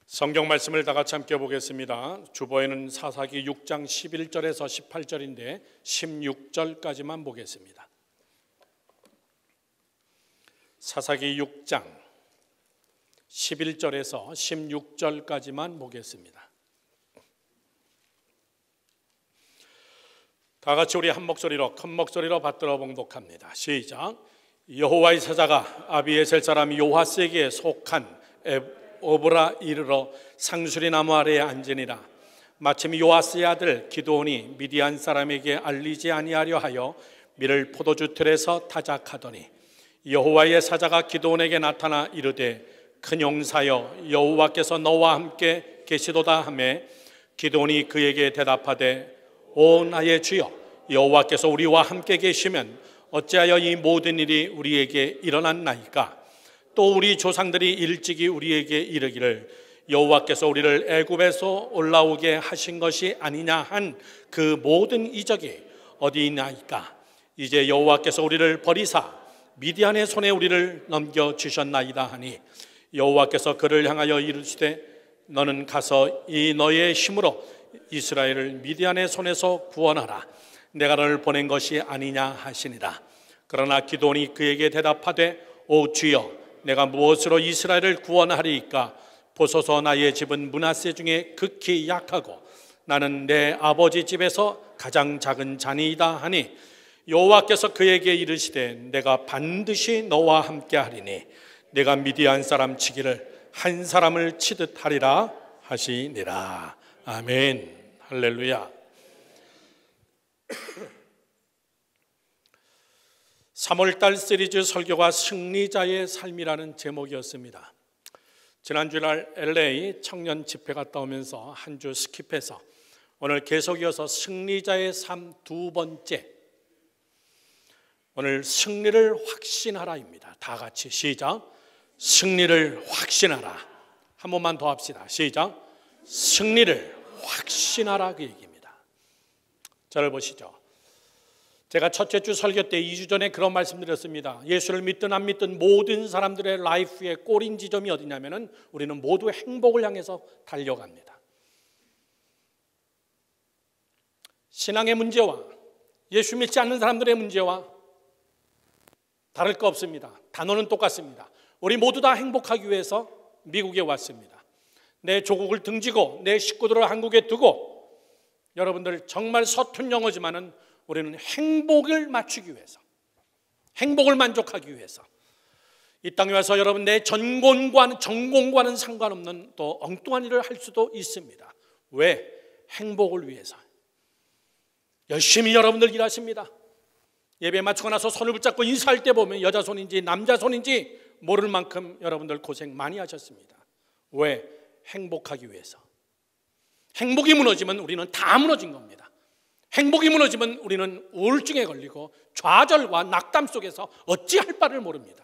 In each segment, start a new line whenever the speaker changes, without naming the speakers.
성경 말씀을 다 같이 함께 보겠습니다. 주보에는 사사기 6장 11절에서 18절인데 16절까지만 보겠습니다. 사사기 6장 11절에서 16절까지만 보겠습니다. 다 같이 우리 한 목소리로 큰 목소리로 받들어 봉독합니다. 시작. 여호와의 사자가 아비에셀 사람 요하스에게 속한 오브라 이르러 상수리 나무 아래에 앉으니라. 마침 요아스의 아들 기드온이 미디안 사람에게 알리지 아니하려 하여 밀을 포도주 틀에서 타작하더니 여호와의 사자가 기드온에게 나타나 이르되 큰 용사여 여호와께서 너와 함께 계시도다 하매 기드온이 그에게 대답하되 오 나의 주여 여호와께서 우리와 함께 계시면 어찌하여 이 모든 일이 우리에게 일어났나이까? 또 우리 조상들이 일찍이 우리에게 이르기를 여호와께서 우리를 애굽에서 올라오게 하신 것이 아니냐 한 그 모든 이적이 어디 있나이까? 이제 여호와께서 우리를 버리사 미디안의 손에 우리를 넘겨주셨나이다 하니 여호와께서 그를 향하여 이르시되 너는 가서 이 너의 힘으로 이스라엘을 미디안의 손에서 구원하라. 내가 너를 보낸 것이 아니냐 하시니라. 그러나 기드온이 그에게 대답하되 오 주여 내가 무엇으로 이스라엘을 구원하리이까? 보소서 나의 집은 므낫세 중에 극히 약하고 나는 내 아버지 집에서 가장 작은 자니이다 하니 여호와께서 그에게 이르시되 내가 반드시 너와 함께 하리니 내가 미디안 사람 치기를 한 사람을 치듯 하리라 하시니라. 아멘. 할렐루야. 3월달 시리즈 설교가 승리자의 삶이라는 제목이었습니다. 지난주날 LA 청년 집회 갔다 오면서 한 주 스킵해서 오늘 계속 이어서 승리자의 삶 두 번째, 오늘 승리를 확신하라입니다. 다 같이 시작. 승리를 확신하라. 한 번만 더 합시다. 시작. 승리를 확신하라 그 얘기입니다. 저를 보시죠. 제가 첫째 주 설교 때 2주 전에 그런 말씀 드렸습니다. 예수를 믿든 안 믿든 모든 사람들의 라이프의 꼬린 지점이 어디냐면은 우리는 모두 행복을 향해서 달려갑니다. 신앙의 문제와 예수 믿지 않는 사람들의 문제와 다를 거 없습니다. 단어는 똑같습니다. 우리 모두 다 행복하기 위해서 미국에 왔습니다. 내 조국을 등지고 내 식구들을 한국에 두고 여러분들 정말 서툰 영어지만은 우리는 행복을 맞추기 위해서, 행복을 만족하기 위해서 이 땅에 와서 여러분 내 전공과는 상관없는 또 엉뚱한 일을 할 수도 있습니다. 왜? 행복을 위해서. 열심히 여러분들 일하십니다. 예배 마치고 나서 손을 붙잡고 인사할 때 보면 여자 손인지 남자 손인지 모를 만큼 여러분들 고생 많이 하셨습니다. 왜? 행복하기 위해서. 행복이 무너지면 우리는 다 무너진 겁니다. 행복이 무너지면 우리는 우울증에 걸리고 좌절과 낙담 속에서 어찌할 바를 모릅니다.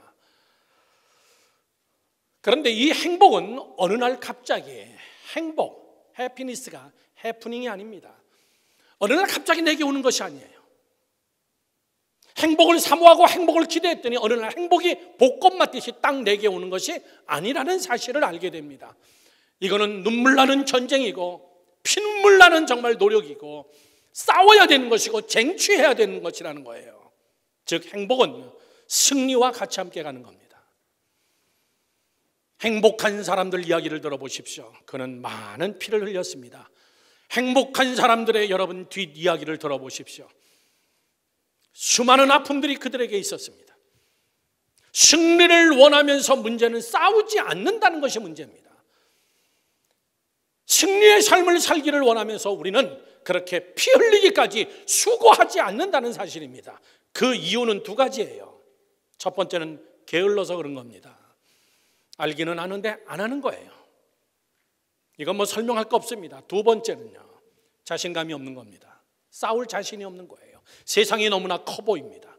그런데 이 행복은 어느 날 갑자기 해피니스가 해프닝이 아닙니다. 어느 날 갑자기 내게 오는 것이 아니에요. 행복을 사모하고 행복을 기대했더니 어느 날 행복이 복권 맞듯이 딱 내게 오는 것이 아니라는 사실을 알게 됩니다. 이거는 눈물 나는 전쟁이고 피눈물 나는 정말 노력이고 싸워야 되는 것이고 쟁취해야 되는 것이라는 거예요. 즉 행복은 승리와 같이 함께 가는 겁니다. 행복한 사람들 이야기를 들어보십시오. 그는 많은 피를 흘렸습니다. 행복한 사람들의 여러분 뒷이야기를 들어보십시오. 수많은 아픔들이 그들에게 있었습니다. 승리를 원하면서 문제는 싸우지 않는다는 것이 문제입니다. 승리의 삶을 살기를 원하면서 우리는 그렇게 피 흘리기까지 수고하지 않는다는 사실입니다. 그 이유는 두 가지예요. 첫 번째는 게을러서 그런 겁니다. 알기는 아는데 안 하는 거예요. 이건 뭐 설명할 거 없습니다. 두 번째는요, 자신감이 없는 겁니다. 싸울 자신이 없는 거예요. 세상이 너무나 커 보입니다.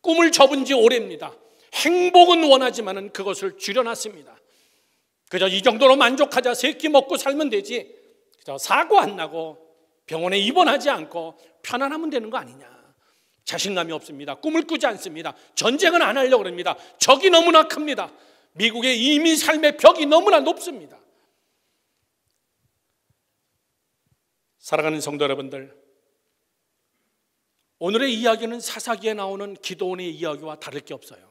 꿈을 접은 지 오래입니다. 행복은 원하지만은 그것을 줄여놨습니다. 그저 이 정도로 만족하자, 세 끼 먹고 살면 되지, 그저 사고 안 나고 병원에 입원하지 않고 편안하면 되는 거 아니냐. 자신감이 없습니다. 꿈을 꾸지 않습니다. 전쟁은 안 하려고 합니다. 적이 너무나 큽니다. 미국의 이민 삶의 벽이 너무나 높습니다. 사랑하는 성도 여러분들, 오늘의 이야기는 사사기에 나오는 기드온의 이야기와 다를 게 없어요.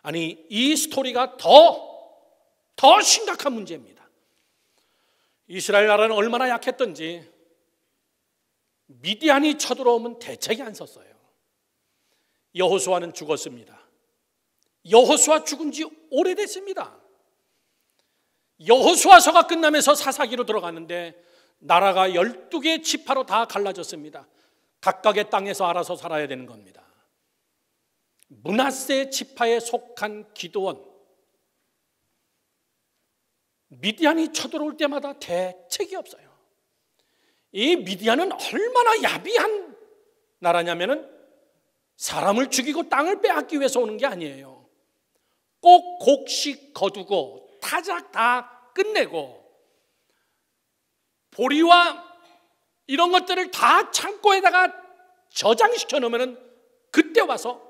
아니, 이 스토리가 더 심각한 문제입니다. 이스라엘 나라는 얼마나 약했던지 미디안이 쳐들어오면 대책이 안 섰어요. 여호수아는 죽었습니다. 여호수아 죽은 지 오래됐습니다. 여호수아서가 끝나면서 사사기로 들어갔는데 나라가 12개의 지파로 다 갈라졌습니다. 각각의 땅에서 알아서 살아야 되는 겁니다. 므낫세 지파에 속한 기드온, 미디안이 쳐들어올 때마다 대책이 없어요. 이 미디안은 얼마나 야비한 나라냐면은 사람을 죽이고 땅을 빼앗기 위해서 오는 게 아니에요. 꼭 곡식 거두고 타작 다 끝내고 보리와 이런 것들을 다 창고에다가 저장시켜 놓으면 그때 와서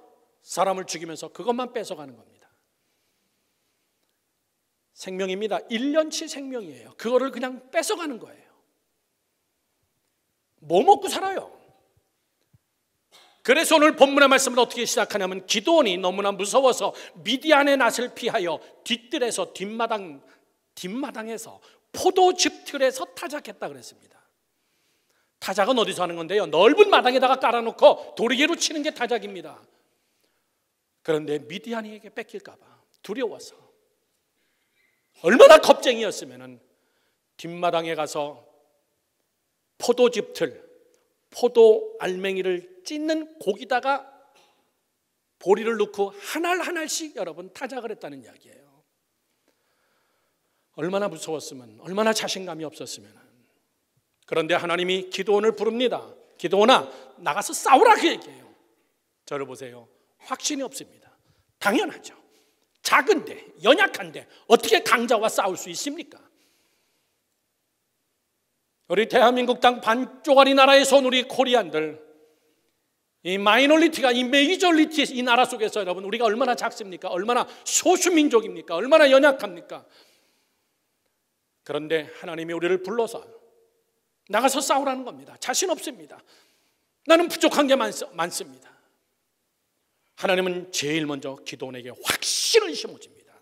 사람을 죽이면서 그것만 뺏어가는 겁니다. 생명입니다. 1년치 생명이에요. 그거를 그냥 뺏어가는 거예요. 뭐 먹고 살아요? 그래서 오늘 본문의 말씀을 어떻게 시작하냐면 기드온이 너무나 무서워서 미디안의 낫을 피하여 뒷뜰에서 뒷마당에서 포도즙 틀에서 타작했다 그랬습니다. 타작은 어디서 하는 건데요? 넓은 마당에다가 깔아놓고 도리개로 치는 게 타작입니다. 그런데 미디안에게 뺏길까 봐 두려워서 얼마나 겁쟁이였으면 뒷마당에 가서 포도즙 틀, 포도 알맹이를 찢는 고기다가 보리를 넣고 한 알 한 알씩 여러분 타작을 했다는 이야기예요. 얼마나 무서웠으면, 얼마나 자신감이 없었으면. 그런데 하나님이 기드온을 부릅니다. 기드온아, 나가서 싸우라 그 얘기예요. 저를 보세요. 확신이 없습니다. 당연하죠. 작은데, 연약한데 어떻게 강자와 싸울 수 있습니까? 우리 대한민국 땅 반쪽짜리 나라에서 온 우리 코리안들, 이 마이너리티가 이 메이저리티 이 나라 속에서 여러분 우리가 얼마나 작습니까? 얼마나 소수민족입니까? 얼마나 연약합니까? 그런데 하나님이 우리를 불러서 나가서 싸우라는 겁니다. 자신 없습니다. 나는 부족한 게 많습니다. 하나님은 제일 먼저 기드온에게 확신을 심어줍니다.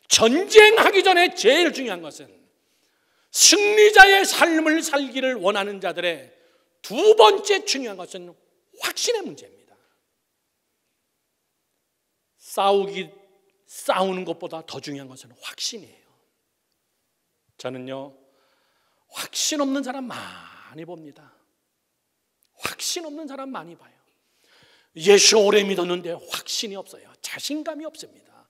전쟁하기 전에 제일 중요한 것은 승리자의 삶을 살기를 원하는 자들의 두 번째 중요한 것은 확신의 문제입니다. 싸우는 것보다 더 중요한 것은 확신이에요. 저는요, 확신 없는 사람 많이 봅니다. 확신 없는 사람 많이 봐요. 예수 오래 믿었는데 확신이 없어요. 자신감이 없습니다.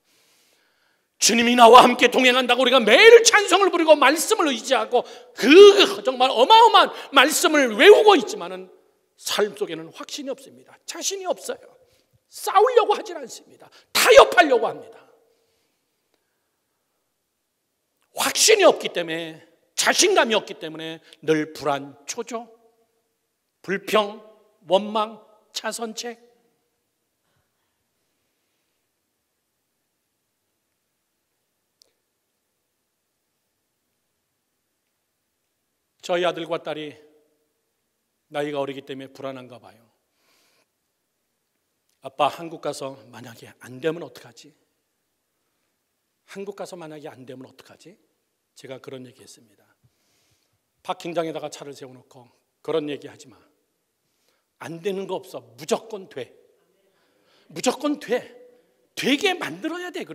주님이 나와 함께 동행한다고 우리가 매일 찬송을 부르고 말씀을 의지하고 그 정말 어마어마한 말씀을 외우고 있지만은 삶 속에는 확신이 없습니다. 자신이 없어요. 싸우려고 하질 않습니다. 타협하려고 합니다. 확신이 없기 때문에, 자신감이 없기 때문에 늘 불안, 초조, 불평, 원망, 차선책. 저희 아들과 딸이 나이가 어리기 때문에 불안한가 봐요. 아빠, 한국 가서 만약에 안 되면 어떡하지? 한국 가서 만약에 안 되면 어떡하지? 제가 그런 얘기 했습니다. 파킹장에다가 차를 세워놓고 그런 얘기 하지 마. 안 되는 거 없어. 무조건 돼. 무조건 돼. 되게 만들어야 돼.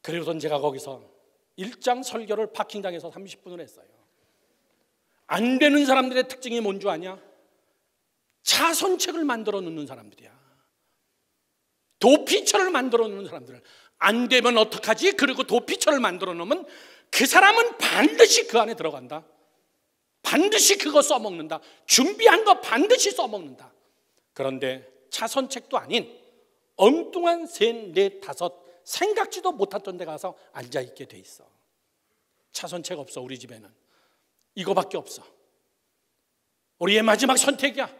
그리고선 제가 거기서 일장 설교를 파킹장에서 30분을 했어요. 안 되는 사람들의 특징이 뭔 줄 아냐? 차선책을 만들어 놓는 사람들이야. 도피처를 만들어 놓는 사람들. 안 되면 어떡하지? 그리고 도피처를 만들어 놓으면 그 사람은 반드시 그 안에 들어간다. 반드시 그거 써먹는다. 준비한 거 반드시 써먹는다. 그런데 차선책도 아닌 엉뚱한 셋, 넷, 다섯 생각지도 못했던 데 가서 앉아있게 돼 있어. 차선책 없어. 우리 집에는 이거밖에 없어. 우리의 마지막 선택이야.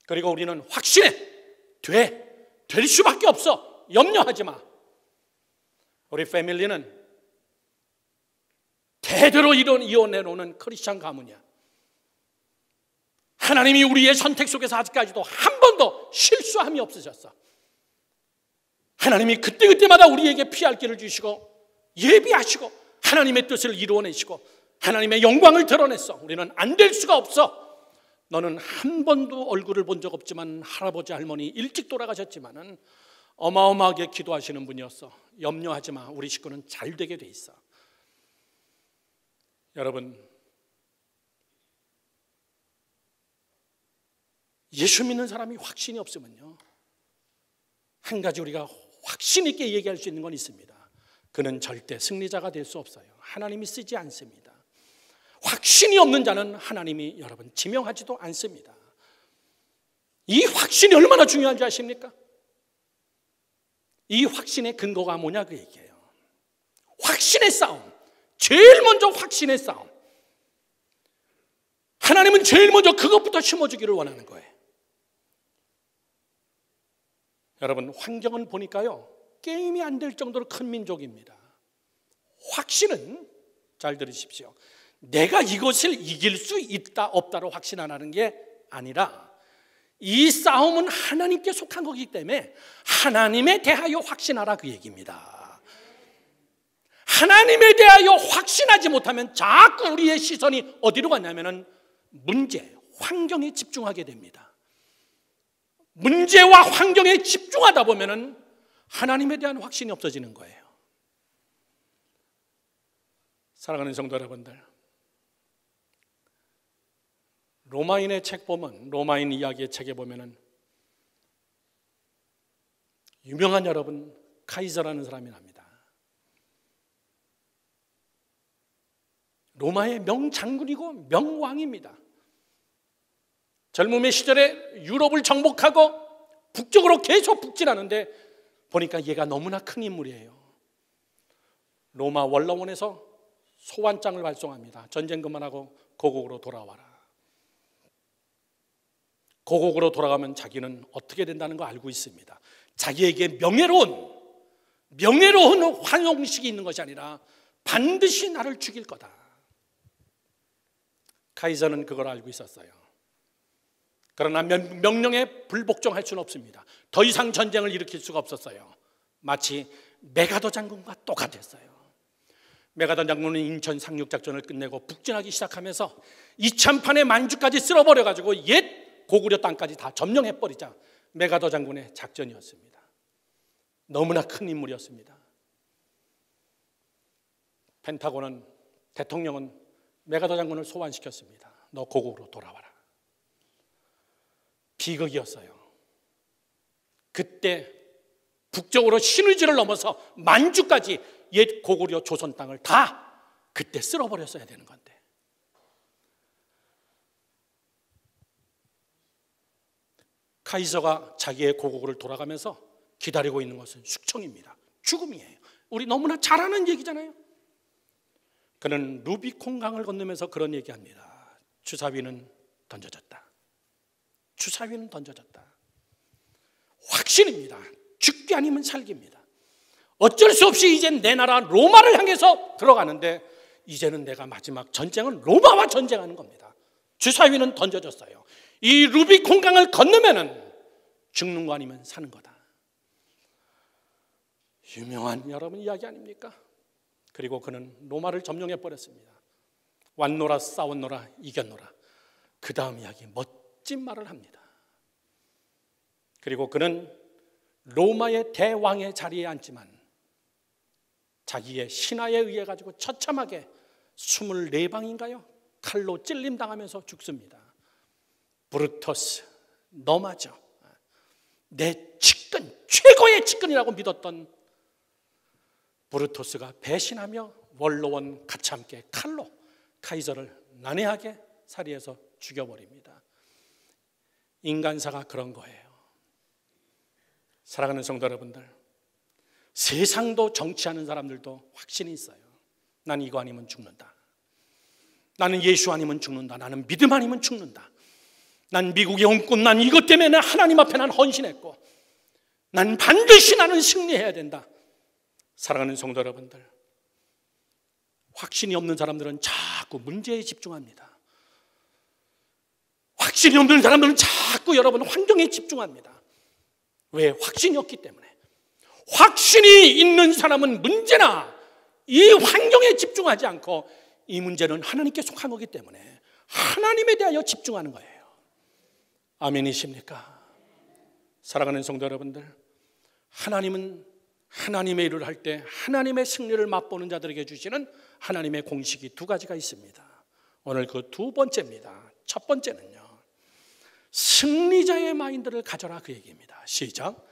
그리고 우리는 확신해. 될 수밖에 없어. 염려하지 마. 우리 패밀리는 제대로 이뤄내놓는 크리스찬 가문이야. 하나님이 우리의 선택 속에서 아직까지도 한 번도 실수함이 없으셨어. 하나님이 그때그때마다 우리에게 피할 길을 주시고 예비하시고 하나님의 뜻을 이루어내시고 하나님의 영광을 드러냈어. 우리는 안 될 수가 없어. 너는 한 번도 얼굴을 본 적 없지만 할아버지 할머니 일찍 돌아가셨지만은 어마어마하게 기도하시는 분이었어. 염려하지 마. 우리 식구는 잘 되게 돼 있어. 여러분, 예수 믿는 사람이 확신이 없으면요, 한 가지 우리가 확신 있게 얘기할 수 있는 건 있습니다. 그는 절대 승리자가 될 수 없어요. 하나님이 쓰지 않습니다. 확신이 없는 자는 하나님이 여러분 지명하지도 않습니다. 이 확신이 얼마나 중요한지 아십니까? 이 확신의 근거가 뭐냐 그 얘기예요. 확신의 싸움. 제일 먼저 확신의 싸움. 하나님은 제일 먼저 그것부터 심어주기를 원하는 거예요. 여러분, 환경은 보니까요, 게임이 안 될 정도로 큰 민족입니다. 확신은, 잘 들으십시오, 내가 이것을 이길 수 있다 없다로 확신 안 하는 게 아니라 이 싸움은 하나님께 속한 거기 때문에 하나님에 대하여 확신하라 그 얘기입니다. 하나님에 대하여 확신하지 못하면 자꾸 우리의 시선이 어디로 가냐면은 문제, 환경에 집중하게 됩니다. 문제와 환경에 집중하다 보면은 하나님에 대한 확신이 없어지는 거예요. 사랑하는 성도 여러분들, 로마인의 책 보면, 로마인 이야기의 책에 보면은 유명한 여러분 카이저라는 사람이 납니다. 로마의 명장군이고 명왕입니다. 젊음의 시절에 유럽을 정복하고 북쪽으로 계속 북진하는데 보니까 얘가 너무나 큰 인물이에요. 로마 원로원에서 소환장을 발송합니다. 전쟁 그만하고 고국으로 돌아와라. 고국으로 돌아가면 자기는 어떻게 된다는 거 알고 있습니다. 자기에게 명예로운 환영식이 있는 것이 아니라 반드시 나를 죽일 거다. 카이저는 그걸 알고 있었어요. 그러나 명령에 불복종할 수는 없습니다. 더 이상 전쟁을 일으킬 수가 없었어요. 마치 메가더 장군과 똑같았어요. 메가더 장군은 인천 상륙작전을 끝내고 북진하기 시작하면서 이참판에 만주까지 쓸어버려가지고 옛 고구려 땅까지 다 점령해버리자 메가더 장군의 작전이었습니다. 너무나 큰 인물이었습니다. 펜타곤은, 대통령은 메가더 장군을 소환시켰습니다. 너 고국으로 돌아와라. 비극이었어요. 그때 북쪽으로 신의지를 넘어서 만주까지 옛 고구려 조선 땅을 다 그때 쓸어버렸어야 되는 건데 카이저가 자기의 고국으로 돌아가면서 기다리고 있는 것은 숙청입니다. 죽음이에요. 우리 너무나 잘 아는 얘기잖아요. 그는 루비콘 강을 건너면서 그런 얘기합니다. 주사위는 던져졌다. 주사위는 던져졌다. 확신입니다. 죽기 아니면 살기입니다. 어쩔 수 없이 이제 내 나라 로마를 향해서 들어가는데 이제는 내가 마지막 전쟁은 로마와 전쟁하는 겁니다. 주사위는 던져졌어요. 이 루비콘 강을 건너면은 죽는 거 아니면 사는 거다. 유명한 여러분 이야기 아닙니까? 그리고 그는 로마를 점령해 버렸습니다. 왔노라 싸웠노라 이겼노라. 그 다음 이야기 멋진 말을 합니다. 그리고 그는 로마의 대왕의 자리에 앉지만 자기의 신하에 의해 가지고 처참하게 24방인가요? 칼로 찔림당하면서 죽습니다. 브루터스, 너 맞아. 내 측근, 최고의 측근이라고 믿었던 브루토스가 배신하며 원로원 같이 함께 칼로 카이저를 난해하게 살해해서 죽여버립니다. 인간사가 그런 거예요. 사랑하는 성도 여러분들, 세상도 정치하는 사람들도 확신이 있어요. 난 이거 아니면 죽는다. 나는 예수 아니면 죽는다. 나는 믿음 아니면 죽는다. 난 미국의 꿈, 난 이것 때문에 하나님 앞에 난 헌신했고 난 반드시 나는 승리해야 된다. 사랑하는 성도 여러분들, 확신이 없는 사람들은 자꾸 문제에 집중합니다. 확신이 없는 사람들은 자꾸 여러분 환경에 집중합니다. 왜? 확신이 없기 때문에. 확신이 있는 사람은 문제나 이 환경에 집중하지 않고 이 문제는 하나님께 속한 거기 때문에 하나님에 대하여 집중하는 거예요. 아멘이십니까? 사랑하는 성도 여러분들, 하나님은 하나님의 일을 할 때 하나님의 승리를 맛보는 자들에게 주시는 하나님의 공식이 두 가지가 있습니다. 오늘 그 두 번째입니다. 첫 번째는요, 승리자의 마인드를 가져라, 그 얘기입니다. 시작.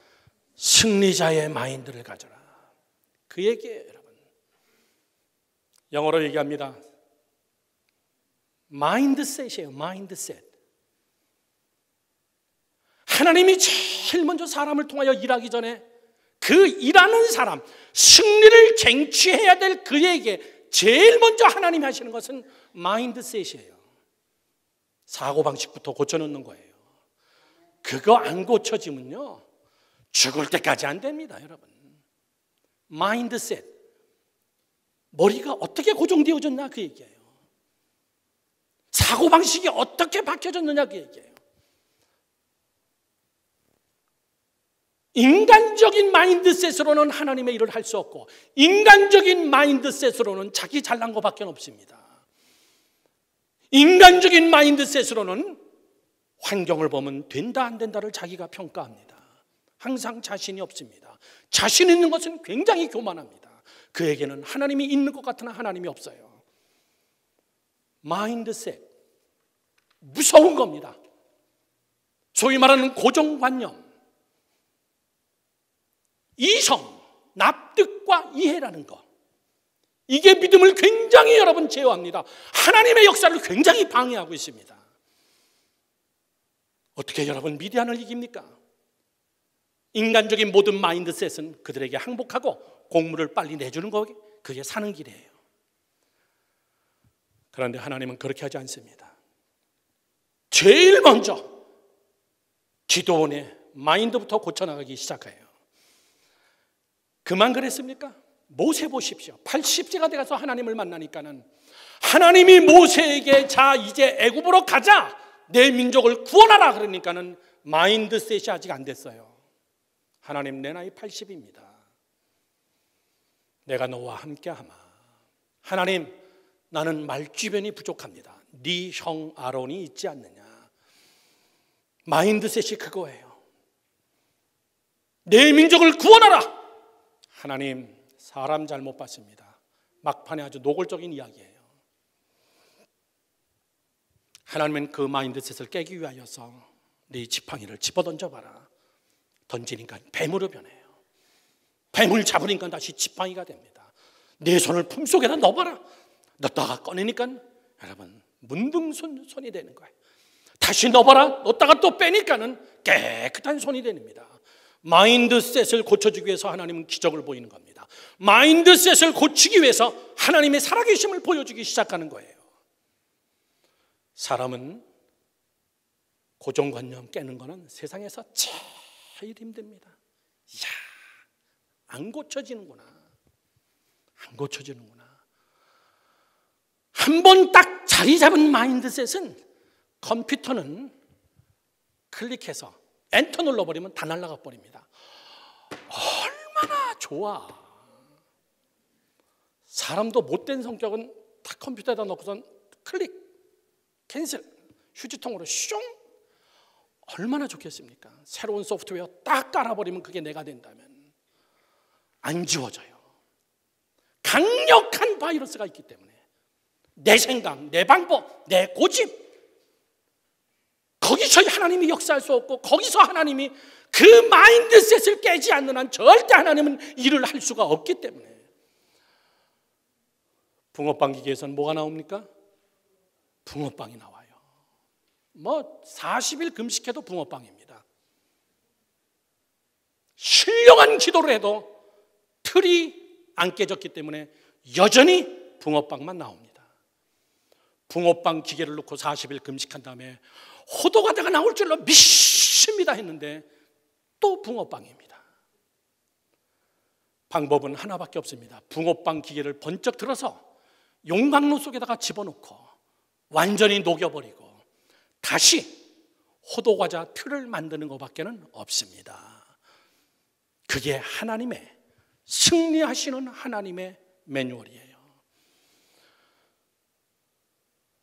승리자의 마인드를 가져라, 그 얘기예요. 여러분, 영어로 얘기합니다. 마인드셋이에요. 마인드셋. 하나님이 제일 먼저 사람을 통하여 일하기 전에 그 일하는 사람, 승리를 쟁취해야 될 그에게 제일 먼저 하나님이 하시는 것은 마인드셋이에요. 사고방식부터 고쳐놓는 거예요. 그거 안 고쳐지면요, 죽을 때까지 안 됩니다, 여러분. 마인드셋. 머리가 어떻게 고정되어졌냐, 그 얘기예요. 사고방식이 어떻게 바뀌어졌느냐, 그 얘기예요. 인간적인 마인드셋으로는 하나님의 일을 할 수 없고, 인간적인 마인드셋으로는 자기 잘난 것밖에 없습니다. 인간적인 마인드셋으로는 환경을 보면 된다 안 된다를 자기가 평가합니다. 항상 자신이 없습니다. 자신 있는 것은 굉장히 교만합니다. 그에게는 하나님이 있는 것 같으나 하나님이 없어요. 마인드셋, 무서운 겁니다. 소위 말하는 고정관념, 이성, 납득과 이해라는 것, 이게 믿음을 굉장히 여러분 제어합니다. 하나님의 역사를 굉장히 방해하고 있습니다. 어떻게 여러분 미디안을 이깁니까? 인간적인 모든 마인드셋은 그들에게 항복하고 공물을 빨리 내주는 거, 그게 사는 길이에요. 그런데 하나님은 그렇게 하지 않습니다. 제일 먼저 기도원의 마인드부터 고쳐나가기 시작해요. 그만 그랬습니까? 모세 보십시오. 80세가 돼가서 하나님을 만나니까는 하나님이 모세에게 자 이제 애굽으로 가자, 내 민족을 구원하라 그러니까는 마인드셋이 아직 안 됐어요. 하나님, 내 나이 80입니다. 내가 너와 함께하마. 하나님, 나는 말주변이 부족합니다. 네 형 아론이 있지 않느냐. 마인드셋이 그거예요. 내 민족을 구원하라. 하나님, 사람 잘못 봤습니다. 막판에 아주 노골적인 이야기예요. 하나님은 그 마인드셋을 깨기 위하여서 네 지팡이를 집어던져봐라. 던지니까 뱀으로 변해요. 뱀을 잡으니까 다시 지팡이가 됩니다. 내 손을 품속에다 넣어봐라. 넣다가 꺼내니까 여러분 문둥손이 되는 거예요. 다시 넣어봐라. 넣다가 또 빼니까는 깨끗한 손이 됩니다. 마인드셋을 고쳐주기 위해서 하나님은 기적을 보이는 겁니다. 마인드셋을 고치기 위해서 하나님의 살아계심을 보여주기 시작하는 거예요. 사람은 고정관념 깨는 거는 세상에서 제일 힘듭니다. 이야, 안 고쳐지는구나. 안 고쳐지는구나. 한 번 딱 자리 잡은 마인드셋은 컴퓨터는 클릭해서 엔터 눌러버리면 다 날아가 버립니다. 얼마나 좋아. 사람도 못된 성격은 다 컴퓨터에다 넣고선 클릭, 캔슬, 휴지통으로 슝. 얼마나 좋겠습니까? 새로운 소프트웨어 딱 깔아버리면 그게 내가 된다면 안 지워져요. 강력한 바이러스가 있기 때문에 내 생각, 내 방법, 내 고집, 거기서 하나님이 역사할 수 없고 거기서 하나님이 그 마인드셋을 깨지 않는 한 절대 하나님은 일을 할 수가 없기 때문에. 붕어빵 기계에서는 뭐가 나옵니까? 붕어빵이 나와요. 뭐 40일 금식해도 붕어빵입니다. 신령한 기도를 해도 틀이 안 깨졌기 때문에 여전히 붕어빵만 나옵니다. 붕어빵 기계를 놓고 40일 금식한 다음에 호두과자가 나올 줄로 믿습니다 했는데 또 붕어빵입니다. 방법은 하나밖에 없습니다. 붕어빵 기계를 번쩍 들어서 용광로 속에다가 집어넣고 완전히 녹여버리고 다시 호두과자 틀을 만드는 것밖에는 없습니다. 그게 하나님의, 승리하시는 하나님의 매뉴얼이에요.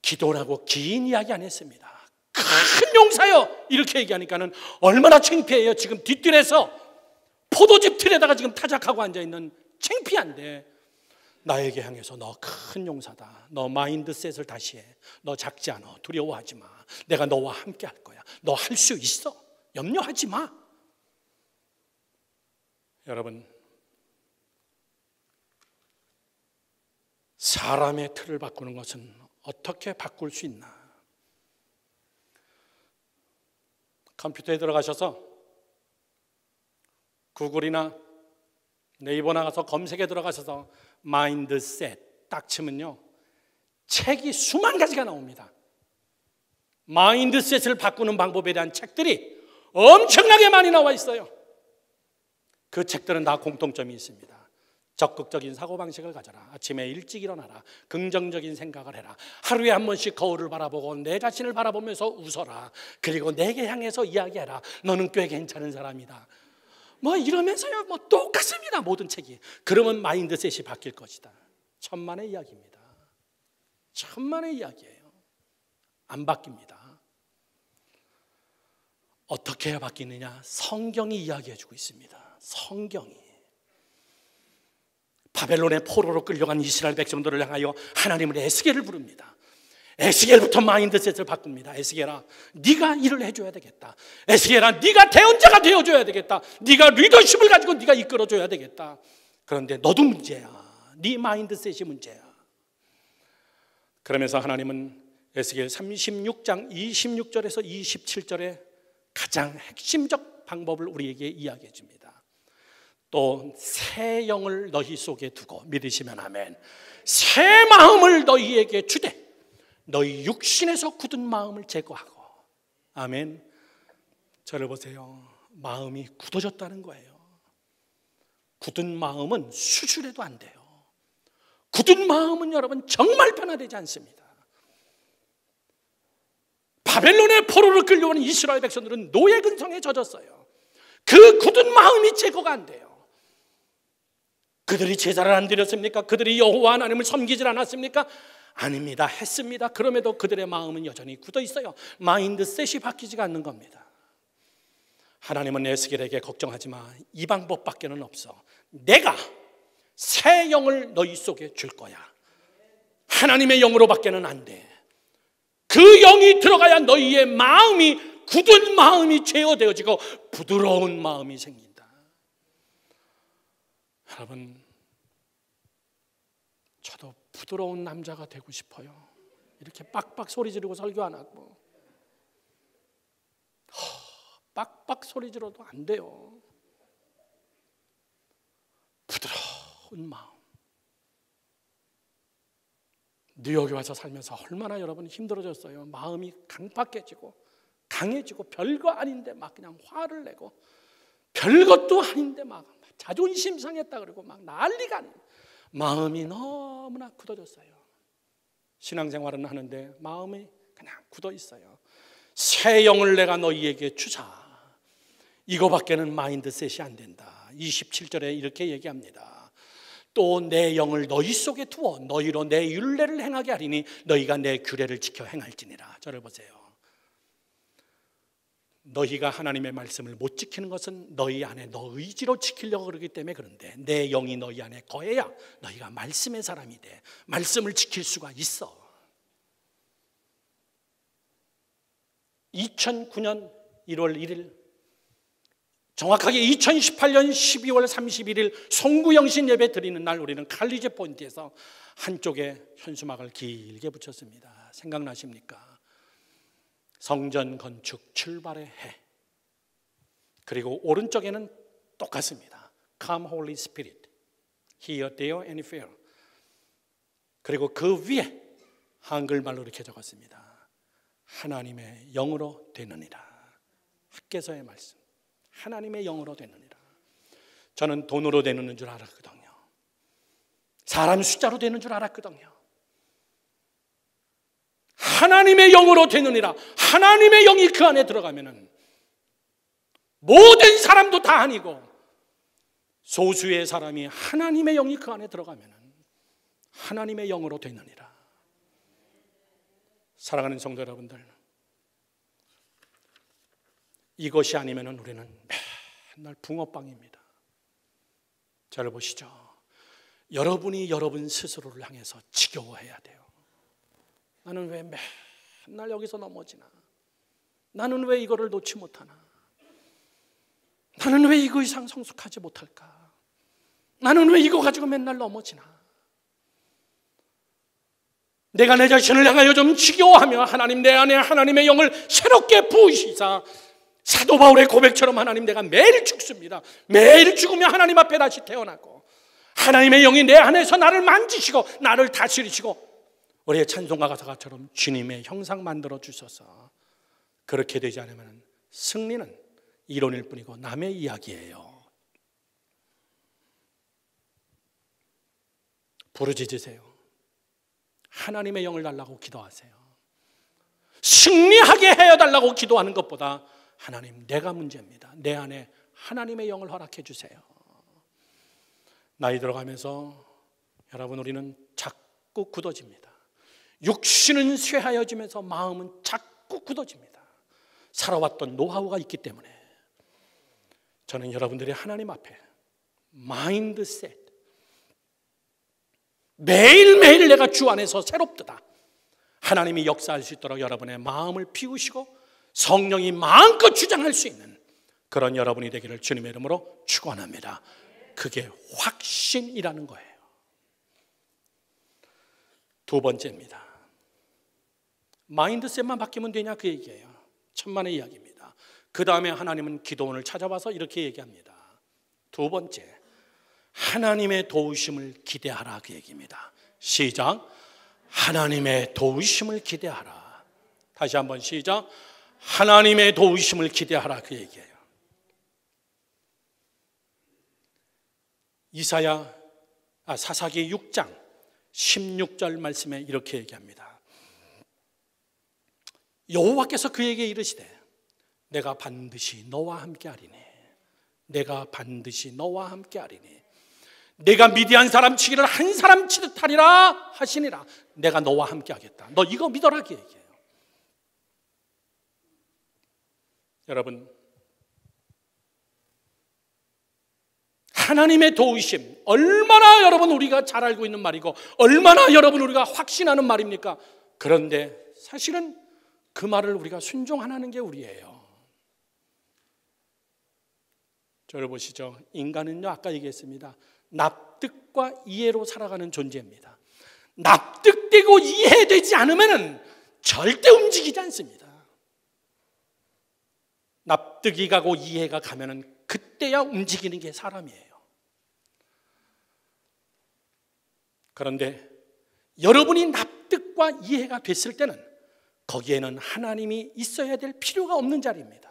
기도라고 긴 이야기 안 했습니다. 큰 용사요 이렇게 얘기하니까는 얼마나 창피해요. 지금 뒷뜰에서 포도즙 틀에다가 지금 타작하고 앉아있는, 창피한데 나에게 향해서 너 큰 용사다, 너 마인드셋을 다시 해, 너 작지 않아, 두려워하지 마, 내가 너와 함께 할 거야, 너 할 수 있어, 염려하지 마. 여러분, 사람의 틀을 바꾸는 것은 어떻게 바꿀 수 있나? 컴퓨터에 들어가셔서 구글이나 네이버나 가서 검색에 들어가셔서 마인드셋 딱 치면요, 책이 수만 가지가 나옵니다. 마인드셋을 바꾸는 방법에 대한 책들이 엄청나게 많이 나와 있어요. 그 책들은 다 공통점이 있습니다. 적극적인 사고방식을 가져라, 아침에 일찍 일어나라, 긍정적인 생각을 해라, 하루에 한 번씩 거울을 바라보고 내 자신을 바라보면서 웃어라, 그리고 내게 향해서 이야기해라, 너는 꽤 괜찮은 사람이다, 뭐 이러면서요, 뭐 똑같습니다. 모든 책이. 그러면 마인드셋이 바뀔 것이다. 천만의 이야기입니다. 천만의 이야기예요. 안 바뀝니다. 어떻게 해야 바뀌느냐? 성경이 이야기해주고 있습니다. 성경이. 바벨론의 포로로 끌려간 이스라엘 백성들을 향하여 하나님은 에스겔을 부릅니다. 에스겔부터 마인드셋을 바꿉니다. 에스겔아, 네가 일을 해줘야 되겠다. 에스겔아, 네가 대언자가 되어줘야 되겠다. 네가 리더십을 가지고 네가 이끌어줘야 되겠다. 그런데 너도 문제야. 네 마인드셋이 문제야. 그러면서 하나님은 에스겔 36장 26절에서 27절에 가장 핵심적 방법을 우리에게 이야기해 줍니다. 또 새 영을 너희 속에 두고, 믿으시면 아멘, 새 마음을 너희에게 주되 너희 육신에서 굳은 마음을 제거하고. 아멘. 저를 보세요. 마음이 굳어졌다는 거예요. 굳은 마음은 수술해도 안 돼요. 굳은 마음은 여러분 정말 변화되지 않습니다. 바벨론의 포로를 끌려온 이스라엘 백성들은 노예 근성에 젖었어요. 그 굳은 마음이 제거가 안 돼요. 그들이 제사를 안 드렸습니까? 그들이 여호와 하나님을 섬기질 않았습니까? 아닙니다. 했습니다. 그럼에도 그들의 마음은 여전히 굳어 있어요. 마인드셋이 바뀌지가 않는 겁니다. 하나님은 에스겔에게 걱정하지 마, 이 방법밖에는 없어. 내가 새 영을 너희 속에 줄 거야. 하나님의 영으로밖에는 안 돼. 그 영이 들어가야 너희의 마음이, 굳은 마음이 제어되어지고 부드러운 마음이 생긴다. 여러분, 저도 부드러운 남자가 되고 싶어요. 이렇게 빡빡 소리 지르고 설교 안 하고, 빡빡 소리 지르도 안 돼요. 부드러운 마음. 뉴욕에 와서 살면서 얼마나 여러분 힘들어졌어요. 마음이 강팍해지고 강해지고, 별거 아닌데 막 그냥 화를 내고, 별것도 아닌데 막 자존심 상했다 그러고 막 난리가 아니에요. 마음이 너무나 굳어졌어요. 신앙생활은 하는데 마음이 그냥 굳어 있어요. 새 영을 내가 너희에게 주자. 이거밖에는 마인드셋이 안 된다. 27절에 이렇게 얘기합니다. 또 내 영을 너희 속에 두어 너희로 내 율례를 행하게 하리니 너희가 내 규례를 지켜 행할지니라. 저를 보세요. 너희가 하나님의 말씀을 못 지키는 것은 너희 안에 너 의지로 지키려고 그러기 때문에 그런데, 내 영이 너희 안에 거해야 너희가 말씀의 사람이 돼. 말씀을 지킬 수가 있어. 2009년 1월 1일, 정확하게 2018년 12월 31일 송구영신 예배 드리는 날, 우리는 칼리제 포인트에서 한쪽에 현수막을 길게 붙였습니다. 생각나십니까? 성전 건축 출발의 해. 그리고 오른쪽에는 똑같습니다. Come Holy Spirit, Here, There and Fear. 그리고 그 위에 한글말로 이렇게 적었습니다. 하나님의 영으로 되느니라. 학개서의 말씀. 하나님의 영으로 되느니라. 저는 돈으로 되는 줄 알았거든요. 사람 숫자로 되는 줄 알았거든요. 하나님의 영으로 되느니라. 하나님의 영이 그 안에 들어가면은 모든 사람도 다 아니고 소수의 사람이 하나님의 영이 그 안에 들어가면은 하나님의 영으로 되느니라. 사랑하는 성도 여러분들, 이것이 아니면은 우리는 맨날 붕어빵입니다. 잘 보시죠. 여러분이 여러분 스스로를 향해서 지겨워해야 돼요. 나는 왜 맨날 여기서 넘어지나? 나는 왜 이거를 놓지 못하나? 나는 왜 이거 이상 성숙하지 못할까? 나는 왜 이거 가지고 맨날 넘어지나? 내가 내 자신을 향하여 좀 지겨워하며 하나님 내 안에 하나님의 영을 새롭게 부으시사 사도 바울의 고백처럼 하나님 내가 매일 죽습니다. 매일 죽으며 하나님 앞에 다시 태어나고 하나님의 영이 내 안에서 나를 만지시고 나를 다스리시고 우리의 찬송가 가사처럼 주님의 형상 만들어 주셔서 그렇게 되지 않으면 승리는 이론일 뿐이고 남의 이야기예요. 부르짖으세요. 하나님의 영을 달라고 기도하세요. 승리하게 해달라고 기도하는 것보다 하나님 내가 문제입니다. 내 안에 하나님의 영을 허락해 주세요. 나이 들어가면서 여러분 우리는 자꾸 굳어집니다. 육신은 쇠하여지면서 마음은 자꾸 굳어집니다. 살아왔던 노하우가 있기 때문에 저는 여러분들이 하나님 앞에 마인드셋 매일매일 내가 주 안에서 새롭다 하나님이 역사할 수 있도록 여러분의 마음을 피우시고 성령이 마음껏 주장할 수 있는 그런 여러분이 되기를 주님의 이름으로 축원합니다. 그게 확신이라는 거예요. 두 번째입니다. 마인드셋만 바뀌면 되냐 그 얘기예요. 천만의 이야기입니다. 그 다음에 하나님은 기도원을 찾아와서 이렇게 얘기합니다. 두 번째, 하나님의 도우심을 기대하라 그 얘기입니다. 시작. 하나님의 도우심을 기대하라. 다시 한번 시작. 하나님의 도우심을 기대하라 그 얘기예요. 사사기 6장 16절 말씀에 이렇게 얘기합니다. 여호와께서 그에게 이르시되 내가 반드시 너와 함께하리니 내가 반드시 너와 함께하리니 내가 미디안 사람 치기를 한 사람 치듯 하리라 하시니라. 내가 너와 함께하겠다. 너 이거 믿어라 그 얘기예요. 여러분 하나님의 도우심 얼마나 여러분 우리가 잘 알고 있는 말이고 얼마나 여러분 우리가 확신하는 말입니까? 그런데 사실은 그 말을 우리가 순종하는 게 우리예요. 저를 보시죠. 인간은요 아까 얘기했습니다. 납득과 이해로 살아가는 존재입니다. 납득되고 이해되지 않으면 절대 움직이지 않습니다. 납득이 가고 이해가 가면은 그때야 움직이는 게 사람이에요. 그런데 여러분이 납득과 이해가 됐을 때는 거기에는 하나님이 있어야 될 필요가 없는 자리입니다.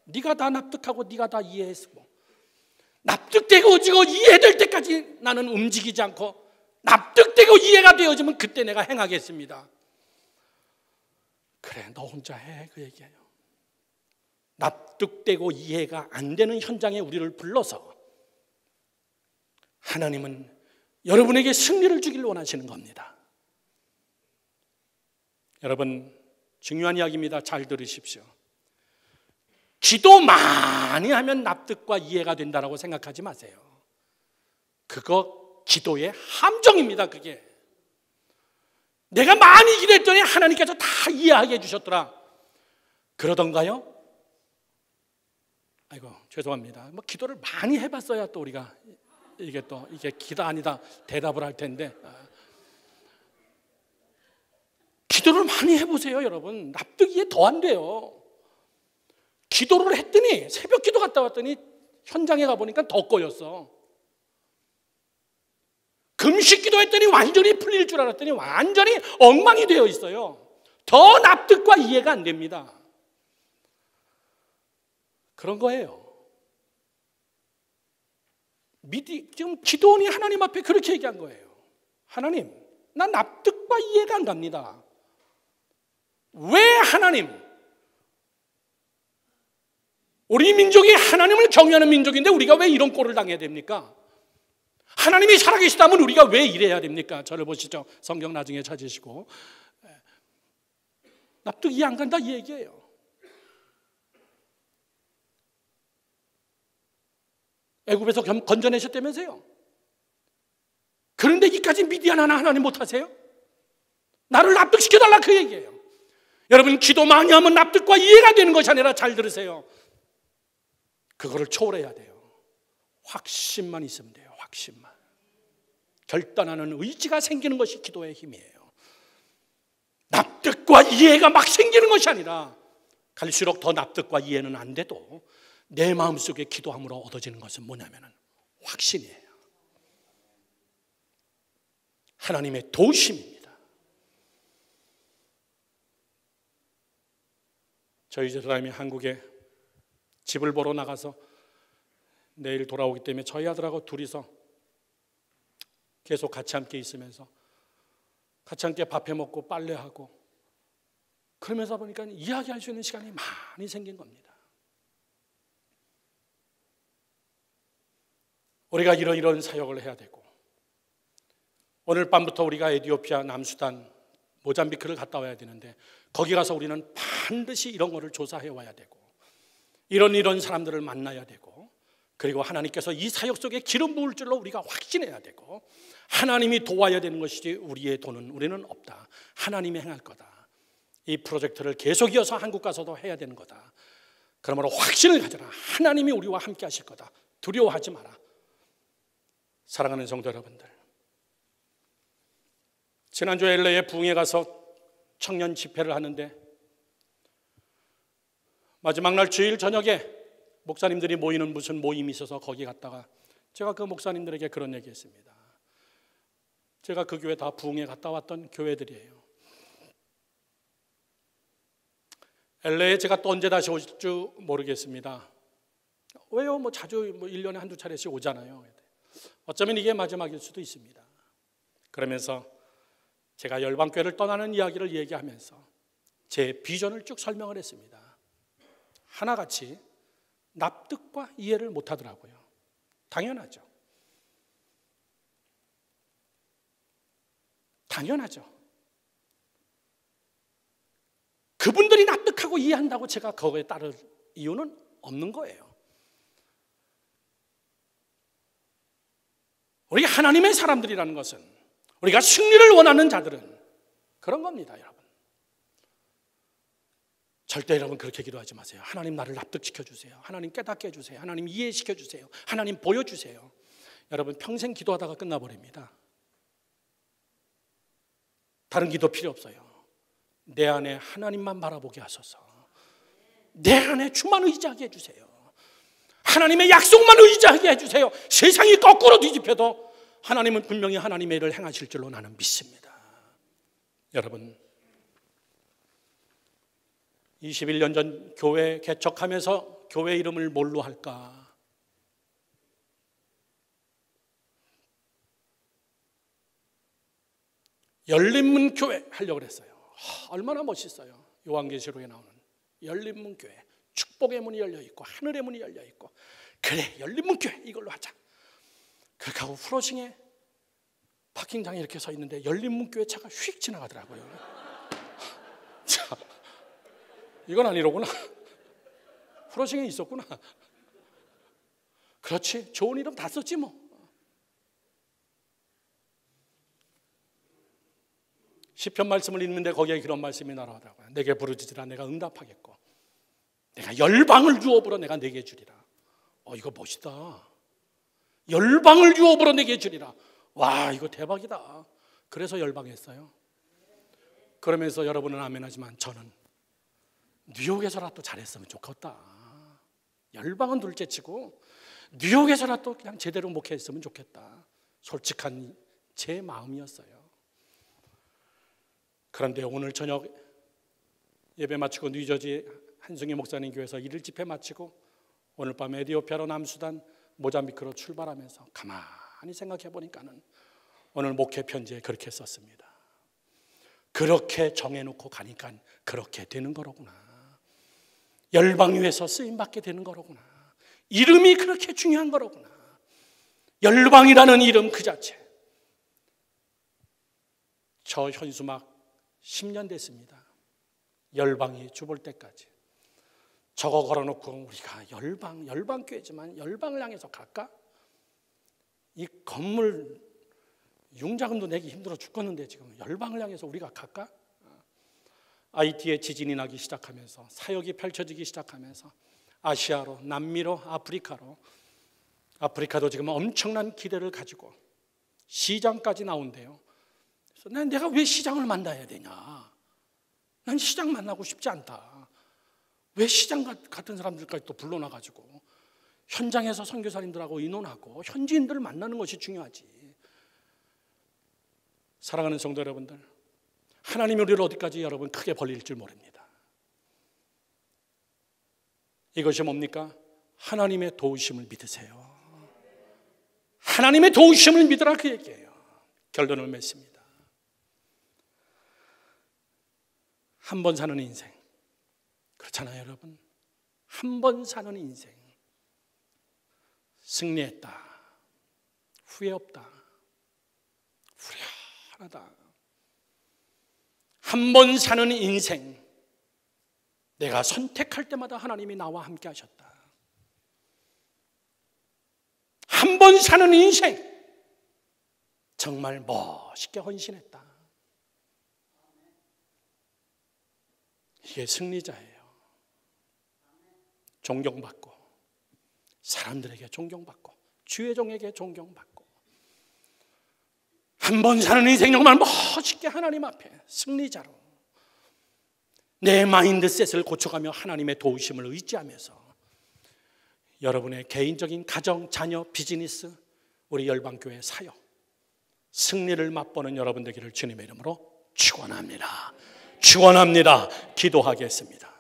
네가 다 납득하고 네가 다 이해했고 납득되고 이해될 때까지 나는 움직이지 않고 납득되고 이해가 되어지면 그때 내가 행하겠습니다. 그래 너 혼자 해 그 얘기예요. 납득되고 이해가 안 되는 현장에 우리를 불러서 하나님은 여러분에게 승리를 주길 원하시는 겁니다. 여러분 중요한 이야기입니다. 잘 들으십시오. 기도 많이 하면 납득과 이해가 된다고 생각하지 마세요. 그거 기도의 함정입니다. 그게 내가 많이 기도했더니 하나님께서 다 이해하게 해주셨더라 그러던가요? 아이고 죄송합니다. 뭐 기도를 많이 해봤어야 또 우리가 이게 기도 아니다 대답을 할 텐데 기도를 많이 해보세요. 여러분 납득 이해 더 안 돼요. 기도를 했더니 새벽 기도 갔다 왔더니 현장에 가보니까 더 꼬였어. 금식 기도했더니 완전히 풀릴 줄 알았더니 완전히 엉망이 되어 있어요. 더 납득과 이해가 안 됩니다. 그런 거예요. 지금 기도원이 하나님 앞에 그렇게 얘기한 거예요. 하나님, 나 납득과 이해가 안 갑니다. 왜 하나님, 우리 민족이 하나님을 경외하는 민족인데 우리가 왜 이런 꼴을 당해야 됩니까? 하나님이 살아계시다면 우리가 왜 이래야 됩니까? 저를 보시죠. 성경 나중에 찾으시고. 납득이 안 간다 이 얘기예요. 애굽에서 건져내셨다면서요. 그런데 이까지 미디안 하나님 못하세요? 나를 납득시켜달라 그 얘기예요. 여러분, 기도 많이 하면 납득과 이해가 되는 것이 아니라, 잘 들으세요, 그거를 초월해야 돼요. 확신만 있으면 돼요. 확신만. 결단하는 의지가 생기는 것이 기도의 힘이에요. 납득과 이해가 막 생기는 것이 아니라, 갈수록 더 납득과 이해는 안 돼도 내 마음속에 기도함으로 얻어지는 것은 뭐냐면 확신이에요. 하나님의 도우심입니다. 저희 집사람이 한국에 집을 보러 나가서 내일 돌아오기 때문에 저희 아들하고 둘이서 계속 같이 함께 있으면서 같이 함께 밥해 먹고 빨래하고 그러면서 보니까 이야기할 수 있는 시간이 많이 생긴 겁니다. 우리가 이런 사역을 해야 되고, 오늘 밤부터 우리가 에티오피아, 남수단, 모잠비크를 갔다 와야 되는데, 거기 가서 우리는 반드시 이런 거를 조사해 와야 되고, 이런 사람들을 만나야 되고, 그리고 하나님께서 이 사역 속에 기름 부을 줄로 우리가 확신해야 되고, 하나님이 도와야 되는 것이지 우리의 돈은 우리는 없다. 하나님이 행할 거다. 이 프로젝트를 계속 이어서 한국 가서도 해야 되는 거다. 그러므로 확신을 가져라. 하나님이 우리와 함께 하실 거다. 두려워하지 마라. 사랑하는 성도 여러분들, 지난주 LA에 부흥에 가서 청년 집회를 하는데, 마지막 날 주일 저녁에 목사님들이 모이는 무슨 모임이 있어서 거기 갔다가 제가 그 목사님들에게 그런 얘기 했습니다. 제가 그 교회 다 부흥에 갔다 왔던 교회들이에요. LA에 제가 또 언제 다시 올 줄 모르겠습니다. 왜요? 자주 1년에 한두 차례씩 오잖아요. 어쩌면 이게 마지막일 수도 있습니다. 그러면서 제가 열방교회를 떠나는 이야기를 얘기하면서 제 비전을 쭉 설명을 했습니다. 하나같이 납득과 이해를 못하더라고요. 당연하죠. 당연하죠. 그분들이 납득하고 이해한다고 제가 거기에 따를 이유는 없는 거예요. 우리 하나님의 사람들이라는 것은, 우리가 승리를 원하는 자들은 그런 겁니다, 여러분. 절대 여러분 그렇게 기도하지 마세요. 하나님 나를 납득시켜 주세요. 하나님 깨닫게 해주세요. 하나님 이해시켜 주세요. 하나님 보여주세요. 여러분 평생 기도하다가 끝나버립니다. 다른 기도 필요 없어요. 내 안에 하나님만 바라보게 하소서. 내 안에 주만 의지하게 해주세요. 하나님의 약속만 의지하게 해주세요. 세상이 거꾸로 뒤집혀도 하나님은 분명히 하나님의 일을 행하실 줄로 나는 믿습니다. 여러분, 21년 전 교회 개척하면서 교회 이름을 뭘로 할까? 열린문교회 하려고 그랬어요. 얼마나 멋있어요. 요한계시록에 나오는 열린문교회. 축복의 문이 열려있고 하늘의 문이 열려있고, 그래 열린문교회 이걸로 하자. 그렇게 하고 프로싱에 파킹장에 이렇게 서 있는데 열린문교회 차가 휙 지나가더라고요. 자, 이건 아니로구나. 프로싱에 있었구나. 그렇지, 좋은 이름 다 썼지 뭐. 시편 말씀을 읽는데 거기에 그런 말씀이 나오더라고요. 내게 부르짖으라 내가 응답하겠고 내가 열방을 유업으로 내가 내게 주리라. 이거 멋있다. 열방을 유업으로 내게 주리라. 와, 이거 대박이다. 그래서 열방했어요. 그러면서 여러분은 아멘하지만 저는 뉴욕에서라도 잘했으면 좋겠다. 열방은 둘째치고 뉴욕에서라도 그냥 제대로 목회했으면 좋겠다. 솔직한 제 마음이었어요. 그런데 오늘 저녁 예배 마치고 뉴저지 한승희 목사님 교회에서 일일 집회 마치고 오늘 밤 에티오피아로 남수단 모잠비크로 출발하면서 가만히 생각해 보니까는 오늘 목회 편지에 그렇게 썼습니다. 그렇게 정해놓고 가니까 그렇게 되는 거로구나. 열방위에서 쓰임받게 되는 거로구나. 이름이 그렇게 중요한 거로구나. 열방이라는 이름 그 자체. 저 현수막 10년 됐습니다. 열방이 주볼 때까지. 저거 걸어놓고 우리가 열방교회지만 열방을 향해서 갈까? 이 건물 융자금도 내기 힘들어 죽겠는데 지금 열방을 향해서 우리가 갈까? IT에 지진이 나기 시작하면서 사역이 펼쳐지기 시작하면서 아시아로, 남미로, 아프리카도 지금 엄청난 기대를 가지고 시장까지 나온대요. 그래서 내가 왜 시장을 만나야 되냐? 난 시장 만나고 싶지 않다. 왜 시장 같은 사람들까지 또 불러놔가지고 현장에서 선교사님들하고 의논하고 현지인들을 만나는 것이 중요하지. 사랑하는 성도 여러분들, 하나님이 우리를 어디까지 여러분 크게 벌릴 줄 모릅니다. 이것이 뭡니까? 하나님의 도우심을 믿으세요. 하나님의 도우심을 믿으라 그 얘기예요. 결론을 맺습니다. 한 번 사는 인생, 그렇잖아요 여러분. 한 번 사는 인생, 승리했다, 후회 없다, 후련하다. 한 번 사는 인생, 내가 선택할 때마다 하나님이 나와 함께 하셨다. 한 번 사는 인생, 정말 멋있게 헌신했다. 이게 승리자예요. 존경받고, 사람들에게 존경받고, 주의 종에게 존경받고, 한 번 사는 인생 정말 멋있게 하나님 앞에 승리자로 내 마인드셋을 고쳐가며 하나님의 도우심을 의지하면서 여러분의 개인적인 가정, 자녀, 비즈니스, 우리 열방교회 사역, 승리를 맛보는 여러분 되기를 주님의 이름으로 축원합니다. 축원합니다. 기도하겠습니다.